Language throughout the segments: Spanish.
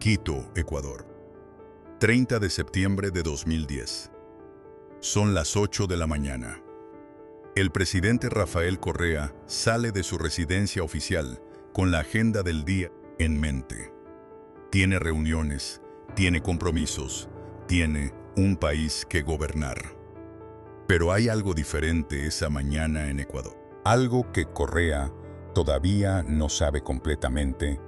Quito, Ecuador. 30 de septiembre de 2010. Son las 8 de la mañana. El presidente Rafael Correa sale de su residencia oficial con la agenda del día en mente. Tiene reuniones, tiene compromisos, tiene un país que gobernar. Pero hay algo diferente esa mañana en Ecuador. Algo que Correa todavía no sabe completamente,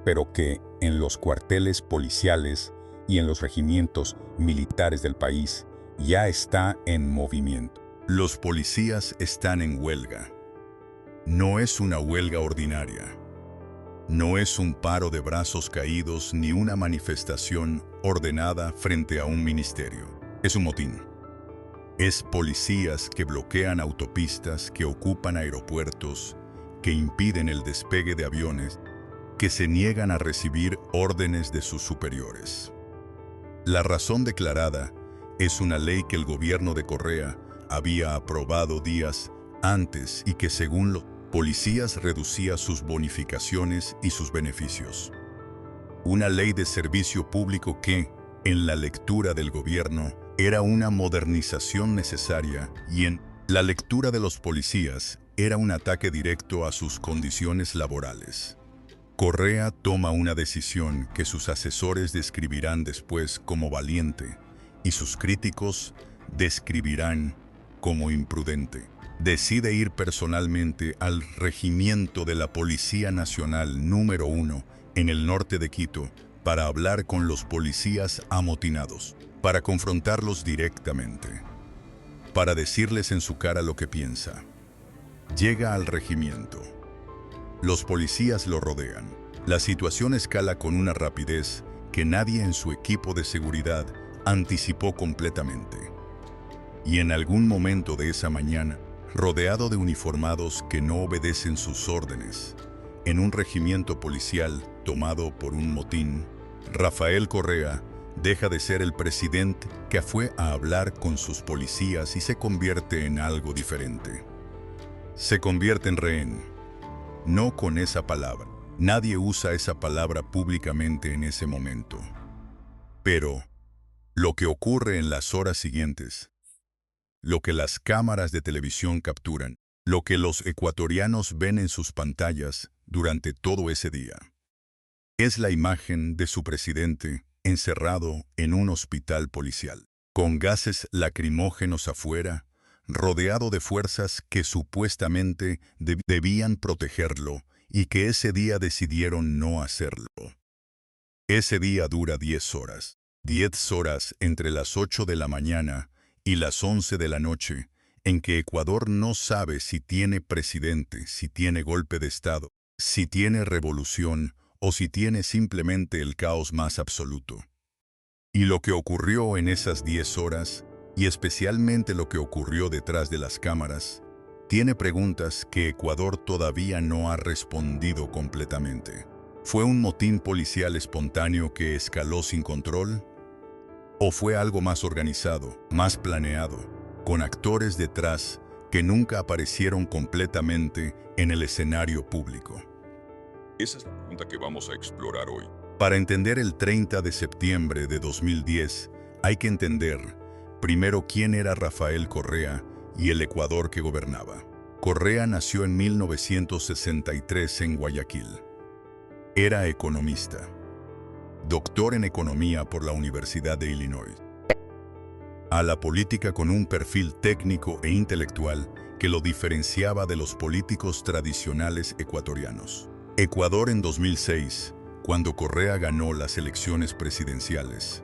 pero que en los cuarteles policiales y en los regimientos militares del país ya está en movimiento. Los policías están en huelga. No es una huelga ordinaria. No es un paro de brazos caídos ni una manifestación ordenada frente a un ministerio. Es un motín. Es policías que bloquean autopistas, que ocupan aeropuertos, que impiden el despegue de aviones, que se niegan a recibir órdenes de sus superiores. La razón declarada es una ley que el gobierno de Correa había aprobado días antes y que, según los policías, reducía sus bonificaciones y sus beneficios. Una ley de servicio público que, en la lectura del gobierno, era una modernización necesaria y en la lectura de los policías era un ataque directo a sus condiciones laborales. Correa toma una decisión que sus asesores describirán después como valiente y sus críticos describirán como imprudente. Decide ir personalmente al regimiento de la Policía Nacional número 1 en el norte de Quito para hablar con los policías amotinados, para confrontarlos directamente, para decirles en su cara lo que piensa. Llega al regimiento. Los policías lo rodean. La situación escala con una rapidez que nadie en su equipo de seguridad anticipó completamente. Y en algún momento de esa mañana, rodeado de uniformados que no obedecen sus órdenes, en un regimiento policial tomado por un motín, Rafael Correa deja de ser el presidente que fue a hablar con sus policías y se convierte en algo diferente. Se convierte en rehén. No con esa palabra. Nadie usa esa palabra públicamente en ese momento. Pero lo que ocurre en las horas siguientes, lo que las cámaras de televisión capturan, lo que los ecuatorianos ven en sus pantallas durante todo ese día, es la imagen de su presidente encerrado en un hospital policial, con gases lacrimógenos afuera, rodeado de fuerzas que supuestamente debían protegerlo y que ese día decidieron no hacerlo. Ese día dura 10 horas. 10 horas entre las 8 de la mañana y las 11 de la noche, en que Ecuador no sabe si tiene presidente, si tiene golpe de Estado, si tiene revolución o si tiene simplemente el caos más absoluto. Y lo que ocurrió en esas 10 horas, y especialmente lo que ocurrió detrás de las cámaras, tiene preguntas que Ecuador todavía no ha respondido completamente. ¿Fue un motín policial espontáneo que escaló sin control? ¿O fue algo más organizado, más planeado, con actores detrás que nunca aparecieron completamente en el escenario público? Esa es la pregunta que vamos a explorar hoy. Para entender el 30 de septiembre de 2010, hay que entender primero quién era Rafael Correa y el Ecuador que gobernaba. Correa nació en 1963 en Guayaquil. Era economista, doctor en economía por la Universidad de Illinois. A la política con un perfil técnico e intelectual que lo diferenciaba de los políticos tradicionales ecuatorianos. Ecuador en 2006, cuando Correa ganó las elecciones presidenciales,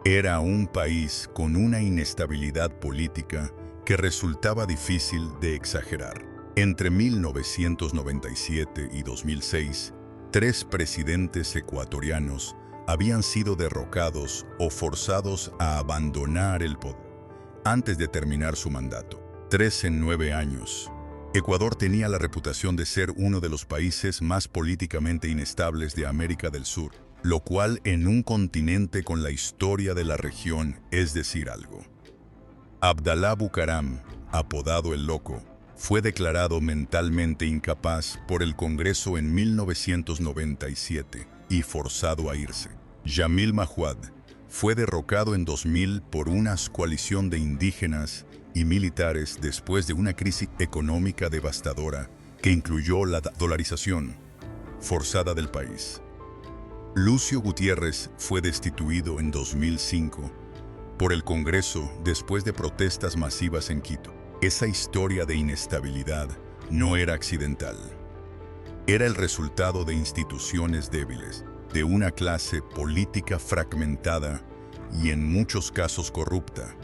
era un país con una inestabilidad política que resultaba difícil de exagerar. Entre 1997 y 2006, 3 presidentes ecuatorianos habían sido derrocados o forzados a abandonar el poder antes de terminar su mandato. 3 en 9 años. Ecuador tenía la reputación de ser uno de los países más políticamente inestables de América del Sur, lo cual en un continente con la historia de la región es decir algo. Abdalá Bucaram, apodado El Loco, fue declarado mentalmente incapaz por el Congreso en 1997 y forzado a irse. Jamil Mahuad fue derrocado en 2000 por una coalición de indígenas y militares después de una crisis económica devastadora que incluyó la dolarización forzada del país. Lucio Gutiérrez fue destituido en 2005 por el Congreso después de protestas masivas en Quito. Esa historia de inestabilidad no era accidental. Era el resultado de instituciones débiles, de una clase política fragmentada y en muchos casos corrupta,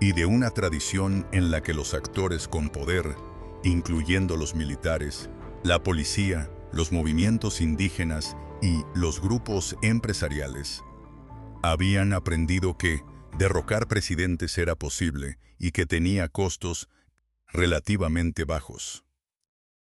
y de una tradición en la que los actores con poder, incluyendo los militares, la policía, los movimientos indígenas y los grupos empresariales, habían aprendido que derrocar presidentes era posible y que tenía costos relativamente bajos.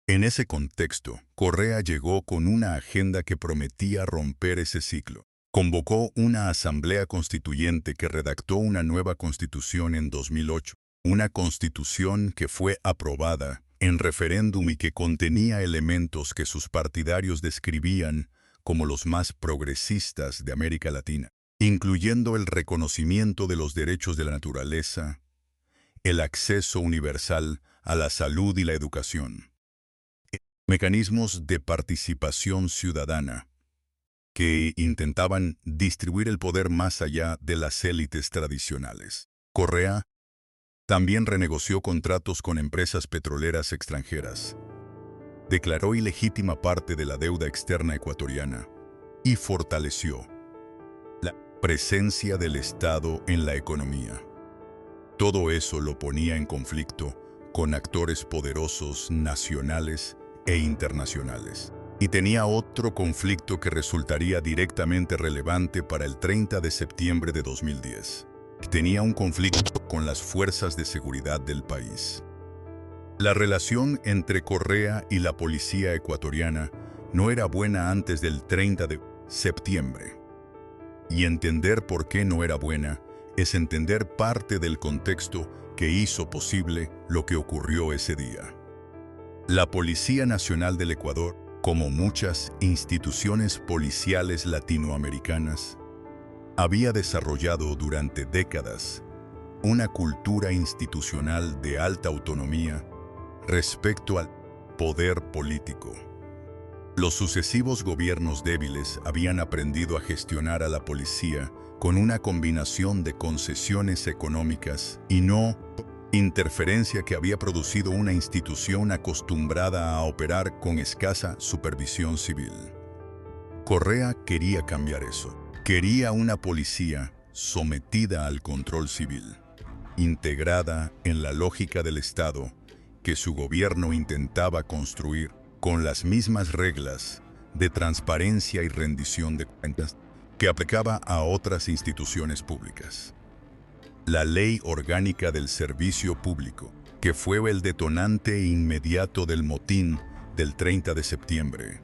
En ese contexto, Correa llegó con una agenda que prometía romper ese ciclo. Convocó una asamblea constituyente que redactó una nueva constitución en 2008, una constitución que fue aprobada en referéndum y que contenía elementos que sus partidarios describían como los más progresistas de América Latina, incluyendo el reconocimiento de los derechos de la naturaleza, el acceso universal a la salud y la educación, mecanismos de participación ciudadana que intentaban distribuir el poder más allá de las élites tradicionales. Correa también renegoció contratos con empresas petroleras extranjeras, declaró ilegítima parte de la deuda externa ecuatoriana y fortaleció la presencia del Estado en la economía. Todo eso lo ponía en conflicto con actores poderosos nacionales e internacionales. Y tenía otro conflicto que resultaría directamente relevante para el 30 de septiembre de 2010. Tenía un conflicto con las fuerzas de seguridad del país. La relación entre Correa y la policía ecuatoriana no era buena antes del 30 de septiembre. Y entender por qué no era buena es entender parte del contexto que hizo posible lo que ocurrió ese día. La Policía Nacional del Ecuador, como muchas instituciones policiales latinoamericanas, había desarrollado durante décadas una cultura institucional de alta autonomía respecto al poder político. Los sucesivos gobiernos débiles habían aprendido a gestionar a la policía con una combinación de concesiones económicas y no interferencia que había producido una institución acostumbrada a operar con escasa supervisión civil. Correa quería cambiar eso. Quería una policía sometida al control civil, integrada en la lógica del Estado que su gobierno intentaba construir con las mismas reglas de transparencia y rendición de cuentas que aplicaba a otras instituciones públicas. La Ley Orgánica del Servicio Público, que fue el detonante inmediato del motín del 30 de septiembre,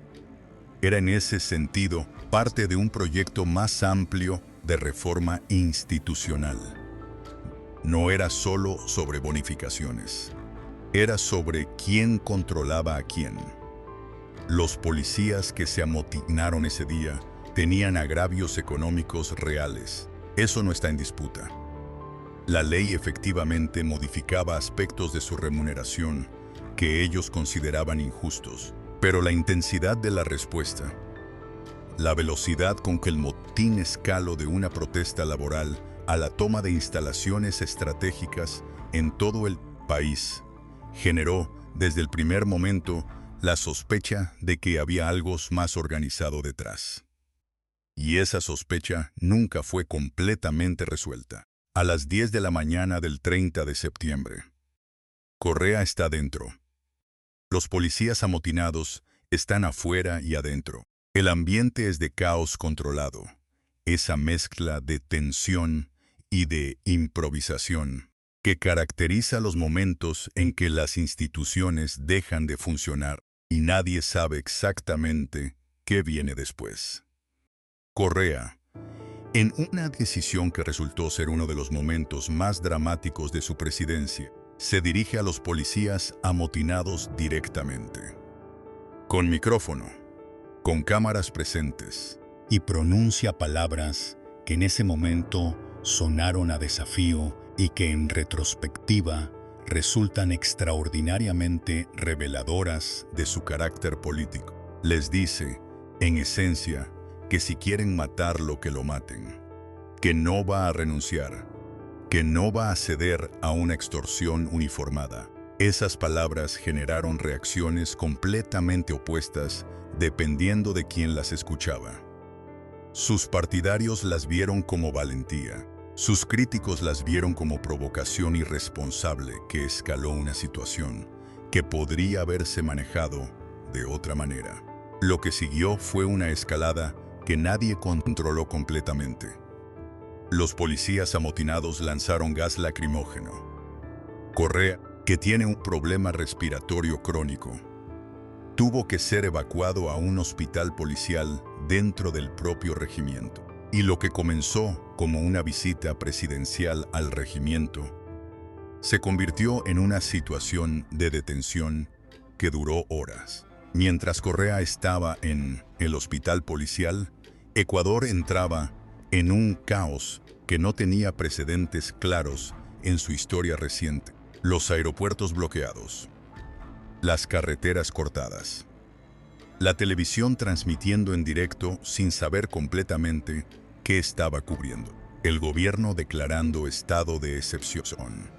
era en ese sentido parte de un proyecto más amplio de reforma institucional. No era solo sobre bonificaciones, era sobre quién controlaba a quién. Los policías que se amotinaron ese día tenían agravios económicos reales. Eso no está en disputa. La ley efectivamente modificaba aspectos de su remuneración que ellos consideraban injustos, pero la intensidad de la respuesta, la velocidad con que el motín escaló de una protesta laboral a la toma de instalaciones estratégicas en todo el país, generó desde el primer momento la sospecha de que había algo más organizado detrás. Y esa sospecha nunca fue completamente resuelta. A las 10 de la mañana del 30 de septiembre. Correa está dentro. Los policías amotinados están afuera y adentro. El ambiente es de caos controlado. Esa mezcla de tensión y de improvisación que caracteriza los momentos en que las instituciones dejan de funcionar y nadie sabe exactamente qué viene después. Correa, en una decisión que resultó ser uno de los momentos más dramáticos de su presidencia, se dirige a los policías amotinados directamente. Con micrófono, con cámaras presentes. Y pronuncia palabras que en ese momento sonaron a desafío y que en retrospectiva resultan extraordinariamente Reveladoras de su carácter político. Les dice, en esencia, que si quieren matarlo, que lo maten, que no va a renunciar, que no va a ceder a una extorsión uniformada. Esas palabras generaron reacciones completamente opuestas dependiendo de quién las escuchaba. Sus partidarios las vieron como valentía. Sus críticos las vieron como provocación irresponsable que escaló una situación que podría haberse manejado de otra manera. Lo que siguió fue una escalada que nadie controló completamente. Los policías amotinados lanzaron gas lacrimógeno. Correa, que tiene un problema respiratorio crónico, tuvo que ser evacuado a un hospital policial dentro del propio regimiento. Y lo que comenzó como una visita presidencial al regimiento se convirtió en una situación de detención que duró horas. Mientras Correa estaba en el hospital policial, Ecuador entraba en un caos que no tenía precedentes claros en su historia reciente. Los aeropuertos bloqueados, las carreteras cortadas, la televisión transmitiendo en directo sin saber completamente qué estaba cubriendo, el gobierno declarando estado de excepción.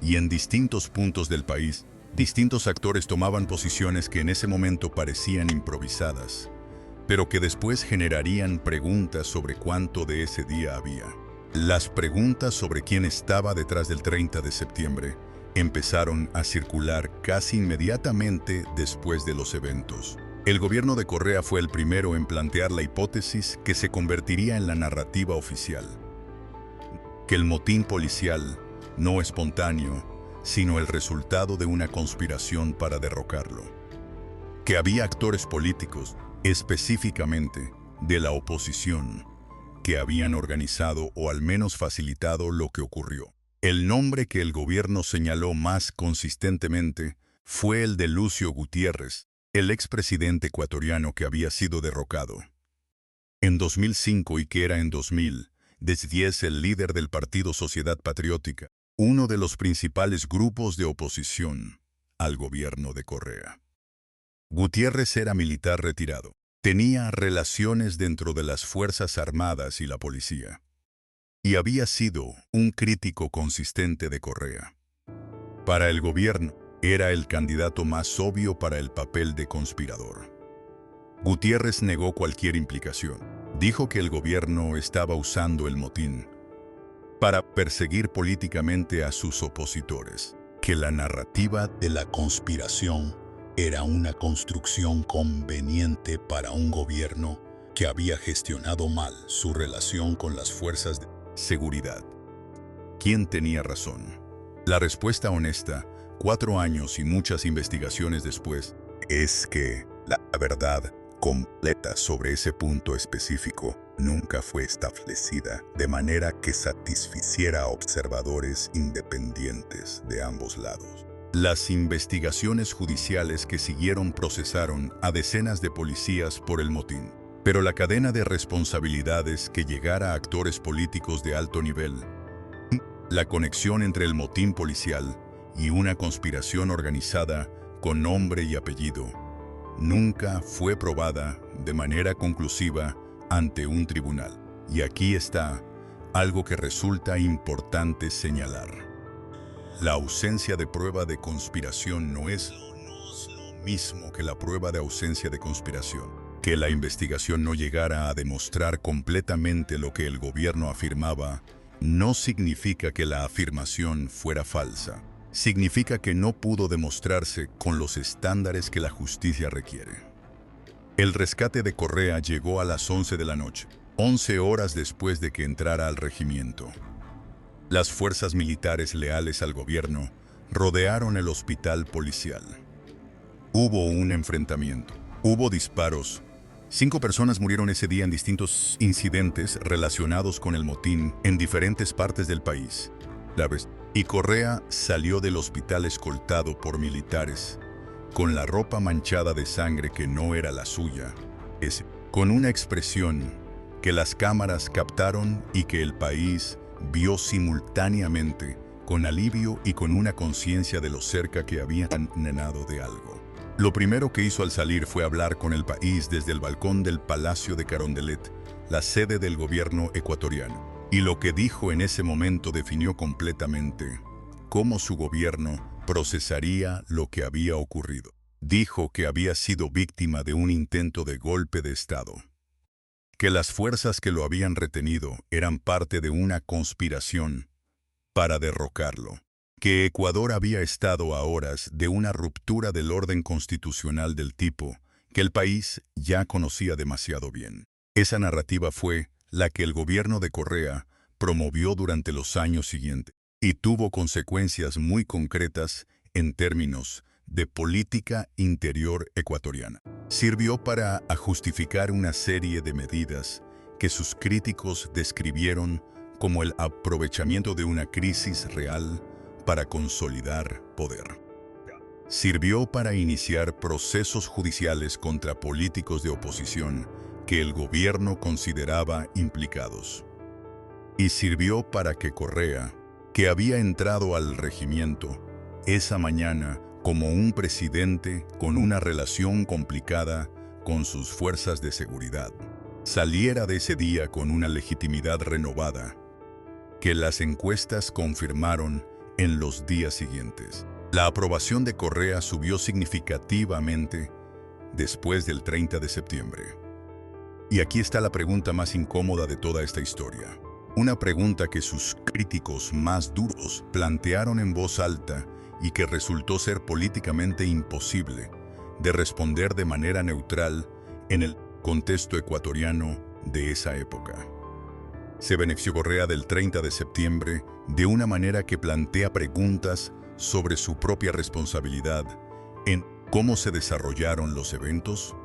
Y en distintos puntos del país, distintos actores tomaban posiciones que en ese momento parecían improvisadas, pero que después generarían preguntas sobre cuánto de ese día había. Las preguntas sobre quién estaba detrás del 30 de septiembre empezaron a circular casi inmediatamente después de los eventos. El gobierno de Correa fue el primero en plantear la hipótesis que se convertiría en la narrativa oficial: que el motín policial no espontáneo, sino el resultado de una conspiración para derrocarlo. Que había actores políticos, específicamente de la oposición, que habían organizado o al menos facilitado lo que ocurrió. El nombre que el gobierno señaló más consistentemente fue el de Lucio Gutiérrez, el expresidente ecuatoriano que había sido derrocado en 2005 y que era en 2010 el líder del partido Sociedad Patriótica, uno de los principales grupos de oposición al gobierno de Correa. Gutiérrez era militar retirado. Tenía relaciones dentro de las Fuerzas Armadas y la policía. Y había sido un crítico consistente de Correa. Para el gobierno, era el candidato más obvio para el papel de conspirador. Gutiérrez negó cualquier implicación. Dijo que el gobierno estaba usando el motín para perseguir políticamente a sus opositores, que la narrativa de la conspiración era una construcción conveniente para un gobierno que había gestionado mal su relación con las fuerzas de seguridad. ¿Quién tenía razón? La respuesta honesta, 4 años y muchas investigaciones después, es que la verdad completa sobre ese punto específico nunca fue establecida de manera que satisficiera a observadores independientes de ambos lados. Las investigaciones judiciales que siguieron procesaron a decenas de policías por el motín, pero la cadena de responsabilidades que llegara a actores políticos de alto nivel, la conexión entre el motín policial y una conspiración organizada con nombre y apellido, nunca fue probada de manera conclusiva ante un tribunal. Y aquí está algo que resulta importante señalar. La ausencia de prueba de conspiración no es lo mismo que la prueba de ausencia de conspiración. Que la investigación no llegara a demostrar completamente lo que el gobierno afirmaba no significa que la afirmación fuera falsa. Significa que no pudo demostrarse con los estándares que la justicia requiere. El rescate de Correa llegó a las 11 de la noche, 11 horas después de que entrara al regimiento. Las fuerzas militares leales al gobierno rodearon el hospital policial. Hubo un enfrentamiento, hubo disparos. 5 personas murieron ese día en distintos incidentes relacionados con el motín en diferentes partes del país. Y Correa salió del hospital escoltado por militares, con la ropa manchada de sangre que no era la suya, con una expresión que las cámaras captaron y que el país vio simultáneamente, con alivio y con una conciencia de lo cerca que habían nenado de algo. Lo primero que hizo al salir fue hablar con el país desde el balcón del Palacio de Carondelet, la sede del gobierno ecuatoriano. Y lo que dijo en ese momento definió completamente cómo su gobierno procesaría lo que había ocurrido. Dijo que había sido víctima de un intento de golpe de Estado, que las fuerzas que lo habían retenido eran parte de una conspiración para derrocarlo, que Ecuador había estado a horas de una ruptura del orden constitucional del tipo que el país ya conocía demasiado bien. Esa narrativa fue la que el gobierno de Correa promovió durante los años siguientes y tuvo consecuencias muy concretas en términos de política interior ecuatoriana. Sirvió para justificar una serie de medidas que sus críticos describieron como el aprovechamiento de una crisis real para consolidar poder. Sirvió para iniciar procesos judiciales contra políticos de oposición que el gobierno consideraba implicados. Y sirvió para que Correa, que había entrado al regimiento esa mañana como un presidente con una relación complicada con sus fuerzas de seguridad, saliera de ese día con una legitimidad renovada que las encuestas confirmaron en los días siguientes. La aprobación de Correa subió significativamente después del 30 de septiembre. Y aquí está la pregunta más incómoda de toda esta historia. Una pregunta que sus críticos más duros plantearon en voz alta y que resultó ser políticamente imposible de responder de manera neutral en el contexto ecuatoriano de esa época. Se benefició Correa del 30 de septiembre de una manera que plantea preguntas sobre su propia responsabilidad en cómo se desarrollaron los eventos.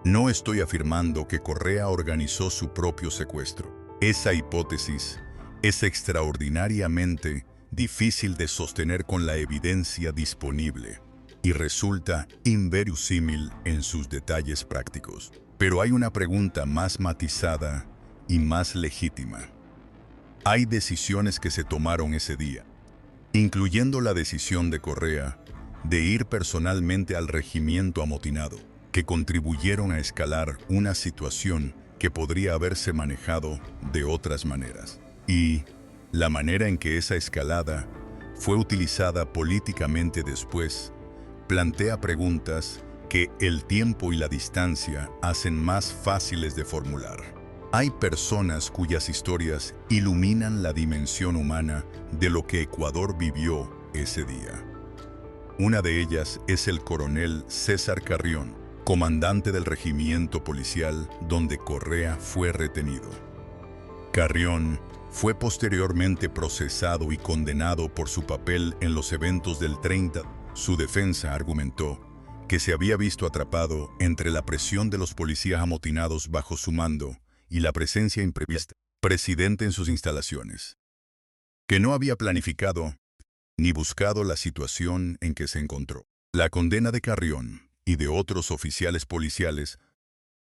No estoy afirmando que Correa organizó su propio secuestro. Esa hipótesis es extraordinariamente difícil de sostener con la evidencia disponible y resulta inverosímil en sus detalles prácticos. Pero hay una pregunta más matizada y más legítima. Hay decisiones que se tomaron ese día, incluyendo la decisión de Correa de ir personalmente al regimiento amotinado, que contribuyeron a escalar una situación que podría haberse manejado de otras maneras. Y la manera en que esa escalada fue utilizada políticamente después plantea preguntas que el tiempo y la distancia hacen más fáciles de formular. Hay personas cuyas historias iluminan la dimensión humana de lo que Ecuador vivió ese día. Una de ellas es el coronel César Carrión, comandante del regimiento policial donde Correa fue retenido. Carrión fue posteriormente procesado y condenado por su papel en los eventos del 30. Su defensa argumentó que se había visto atrapado entre la presión de los policías amotinados bajo su mando y la presencia imprevista del presidente en sus instalaciones, que no había planificado ni buscado la situación en que se encontró. La condena de Carrión y de otros oficiales policiales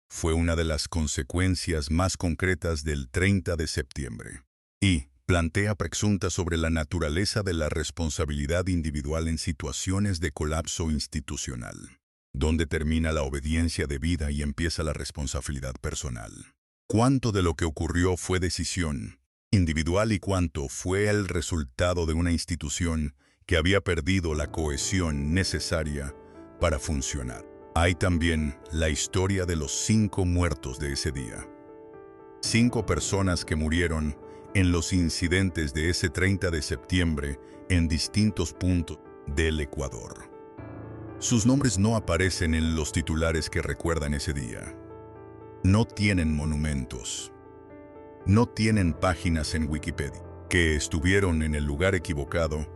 fue una de las consecuencias más concretas del 30 de septiembre y plantea preguntas sobre la naturaleza de la responsabilidad individual en situaciones de colapso institucional, donde termina la obediencia debida y empieza la responsabilidad personal. ¿Cuánto de lo que ocurrió fue decisión individual y cuánto fue el resultado de una institución que había perdido la cohesión necesaria para funcionar? Hay también la historia de los 5 muertos de ese día. 5 personas que murieron en los incidentes de ese 30 de septiembre en distintos puntos del Ecuador. Sus nombres no aparecen en los titulares que recuerdan ese día. No tienen monumentos. No tienen páginas en Wikipedia. Que estuvieron en el lugar equivocado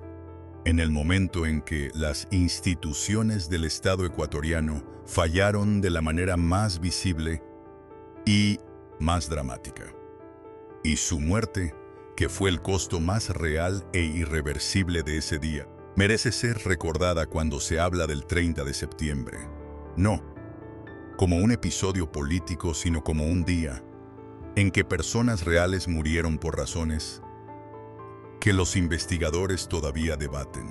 en el momento en que las instituciones del Estado ecuatoriano fallaron de la manera más visible y más dramática. Y su muerte, que fue el costo más real e irreversible de ese día, merece ser recordada cuando se habla del 30 de septiembre. No, como un episodio político, sino como un día en que personas reales murieron por razones que los investigadores todavía debaten.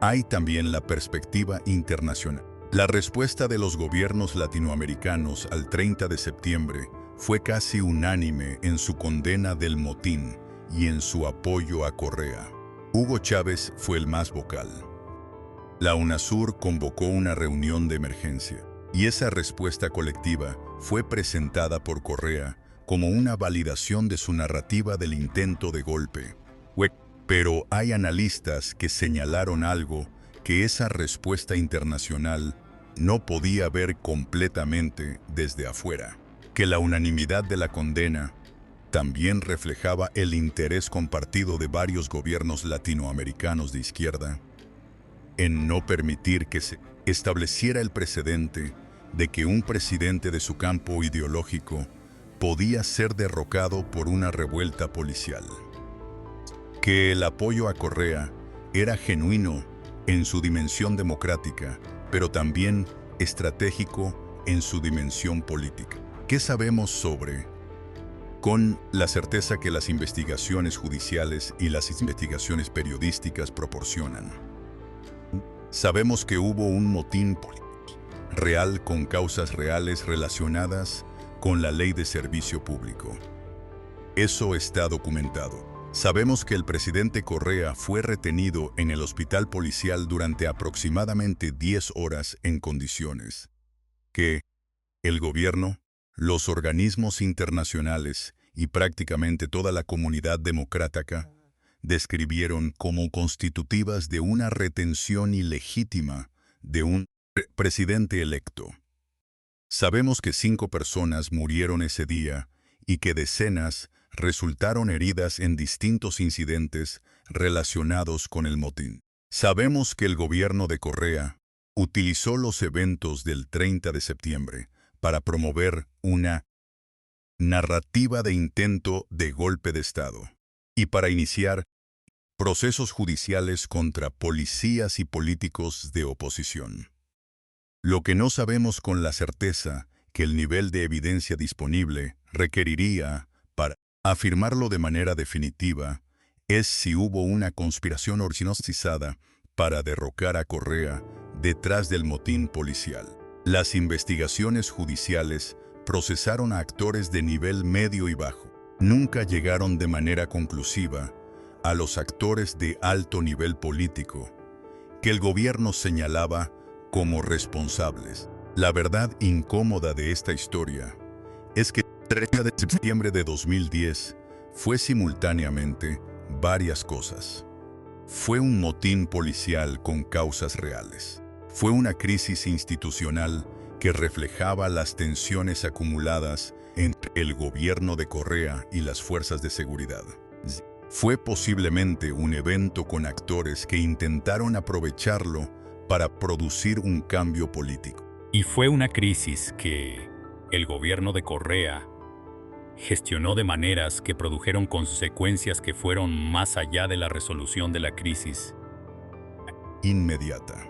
Hay también la perspectiva internacional. La respuesta de los gobiernos latinoamericanos al 30 de septiembre fue casi unánime en su condena del motín y en su apoyo a Correa. Hugo Chávez fue el más vocal. La UNASUR convocó una reunión de emergencia, y esa respuesta colectiva fue presentada por Correa como una validación de su narrativa del intento de golpe. Pero hay analistas que señalaron algo que esa respuesta internacional no podía ver completamente desde afuera, que la unanimidad de la condena también reflejaba el interés compartido de varios gobiernos latinoamericanos de izquierda en no permitir que se estableciera el precedente de que un presidente de su campo ideológico podía ser derrocado por una revuelta policial. Que el apoyo a Correa era genuino en su dimensión democrática, pero también estratégico en su dimensión política. ¿Qué sabemos sobre? Con la certeza que las investigaciones judiciales y las investigaciones periodísticas proporcionan. Sabemos que hubo un motín político real con causas reales relacionadas con la ley de servicio público. Eso está documentado. Sabemos que el presidente Correa fue retenido en el hospital policial durante aproximadamente 10 horas en condiciones que el gobierno, los organismos internacionales y prácticamente toda la comunidad democrática describieron como constitutivas de una retención ilegítima de un presidente electo. Sabemos que 5 personas murieron ese día y que decenas resultaron heridas en distintos incidentes relacionados con el motín. Sabemos que el gobierno de Correa utilizó los eventos del 30 de septiembre para promover una narrativa de intento de golpe de Estado y para iniciar procesos judiciales contra policías y políticos de oposición. Lo que no sabemos con la certeza que el nivel de evidencia disponible requeriría para afirmarlo de manera definitiva es si hubo una conspiración organizada para derrocar a Correa detrás del motín policial. Las investigaciones judiciales procesaron a actores de nivel medio y bajo. Nunca llegaron de manera conclusiva a los actores de alto nivel político, que el gobierno señalaba como responsables. La verdad incómoda de esta historia es que el 30 de septiembre de 2010 fue simultáneamente varias cosas. Fue un motín policial con causas reales. Fue una crisis institucional que reflejaba las tensiones acumuladas entre el gobierno de Correa y las fuerzas de seguridad. Fue posiblemente un evento con actores que intentaron aprovecharlo para producir un cambio político. Y fue una crisis que el gobierno de Correa gestionó de maneras que produjeron consecuencias que fueron más allá de la resolución de la crisis inmediata.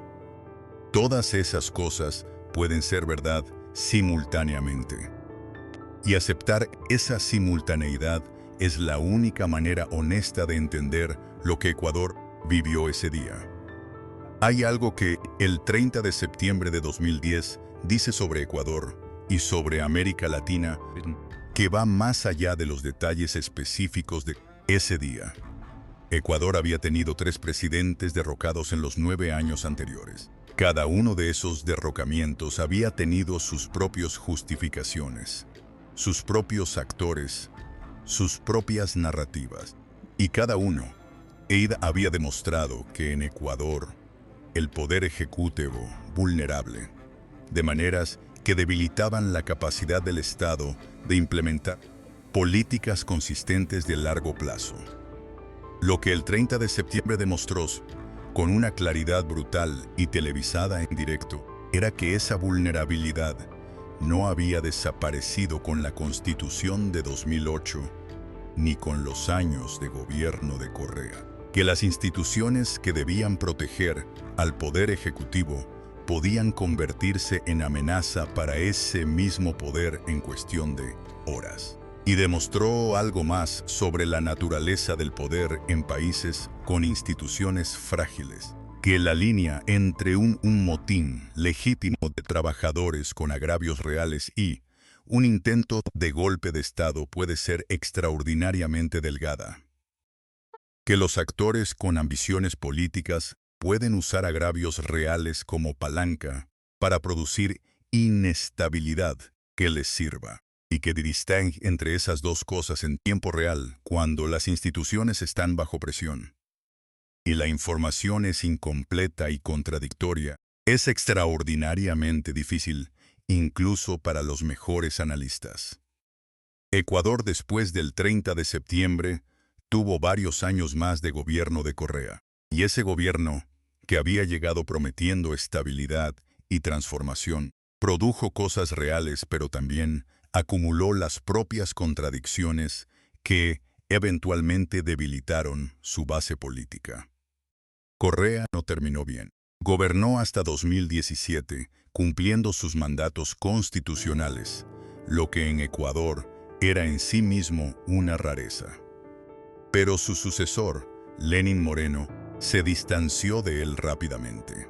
Todas esas cosas pueden ser verdad simultáneamente. Y aceptar esa simultaneidad es la única manera honesta de entender lo que Ecuador vivió ese día. Hay algo que el 30 de septiembre de 2010 dice sobre Ecuador y sobre América Latina que va más allá de los detalles específicos de ese día. Ecuador había tenido 3 presidentes derrocados en los 9 años anteriores. Cada uno de esos derrocamientos había tenido sus propias justificaciones, sus propios actores, sus propias narrativas. Y cada uno había demostrado que en Ecuador el poder ejecutivo vulnerable, de maneras que debilitaban la capacidad del Estado de implementar políticas consistentes de largo plazo. Lo que el 30 de septiembre demostró, con una claridad brutal y televisada en directo, era que esa vulnerabilidad no había desaparecido con la Constitución de 2008, ni con los años de gobierno de Correa. Que las instituciones que debían proteger al Poder Ejecutivo podían convertirse en amenaza para ese mismo poder en cuestión de horas. Y demostró algo más sobre la naturaleza del poder en países con instituciones frágiles, que la línea entre un motín legítimo de trabajadores con agravios reales y un intento de golpe de Estado puede ser extraordinariamente delgada. Que los actores con ambiciones políticas pueden usar agravios reales como palanca para producir inestabilidad que les sirva, y que distingue entre esas dos cosas en tiempo real cuando las instituciones están bajo presión y la información es incompleta y contradictoria, es extraordinariamente difícil, incluso para los mejores analistas. Ecuador, después del 30 de septiembre, tuvo varios años más de gobierno de Correa, y ese gobierno, que había llegado prometiendo estabilidad y transformación, produjo cosas reales, pero también acumuló las propias contradicciones que eventualmente debilitaron su base política. Correa no terminó bien. Gobernó hasta 2017, cumpliendo sus mandatos constitucionales, lo que en Ecuador era en sí mismo una rareza. Pero su sucesor, Lenín Moreno, se distanció de él rápidamente.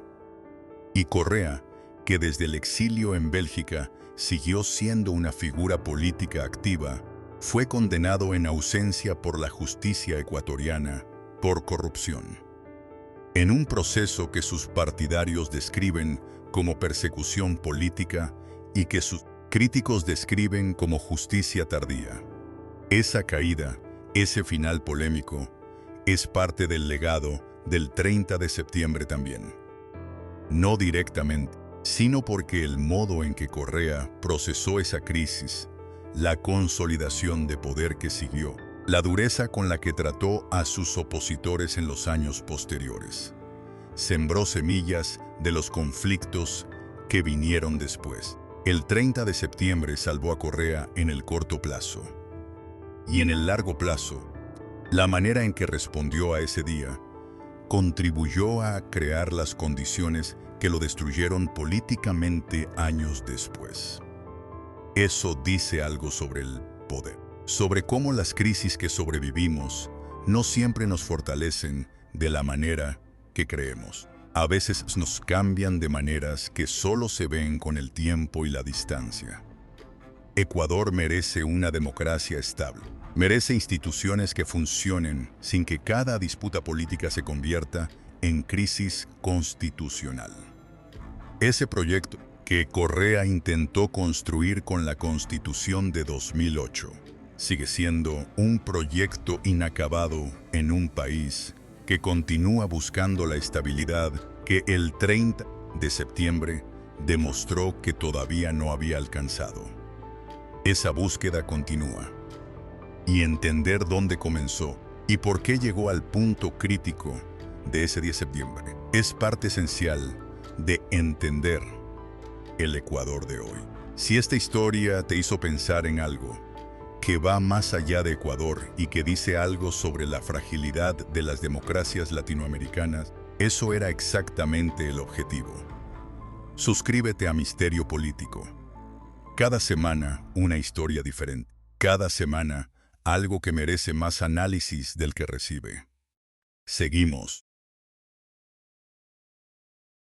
Y Correa, que desde el exilio en Bélgica siguió siendo una figura política activa, fue condenado en ausencia por la justicia ecuatoriana por corrupción. En un proceso que sus partidarios describen como persecución política y que sus críticos describen como justicia tardía. Esa caída, ese final polémico, es parte del legado del 30 de septiembre también. No directamente, sino porque el modo en que Correa procesó esa crisis, la consolidación de poder que siguió, la dureza con la que trató a sus opositores en los años posteriores, sembró semillas de los conflictos que vinieron después. El 30 de septiembre salvó a Correa en el corto plazo. Y en el largo plazo, la manera en que respondió a ese día contribuyó a crear las condiciones que lo destruyeron políticamente años después. Eso dice algo sobre el poder, sobre cómo las crisis que sobrevivimos no siempre nos fortalecen de la manera que creemos. A veces nos cambian de maneras que solo se ven con el tiempo y la distancia. Ecuador merece una democracia estable. Merece instituciones que funcionen sin que cada disputa política se convierta en crisis constitucional. Ese proyecto que Correa intentó construir con la Constitución de 2008 sigue siendo un proyecto inacabado en un país que continúa buscando la estabilidad que el 30 de septiembre demostró que todavía no había alcanzado. Esa búsqueda continúa. Y entender dónde comenzó y por qué llegó al punto crítico de ese 10 de septiembre es parte esencial de entender el Ecuador de hoy. Si esta historia te hizo pensar en algo que va más allá de Ecuador y que dice algo sobre la fragilidad de las democracias latinoamericanas, eso era exactamente el objetivo. Suscríbete a Misterio Político. Cada semana una historia diferente. Cada semana algo que merece más análisis del que recibe. Seguimos.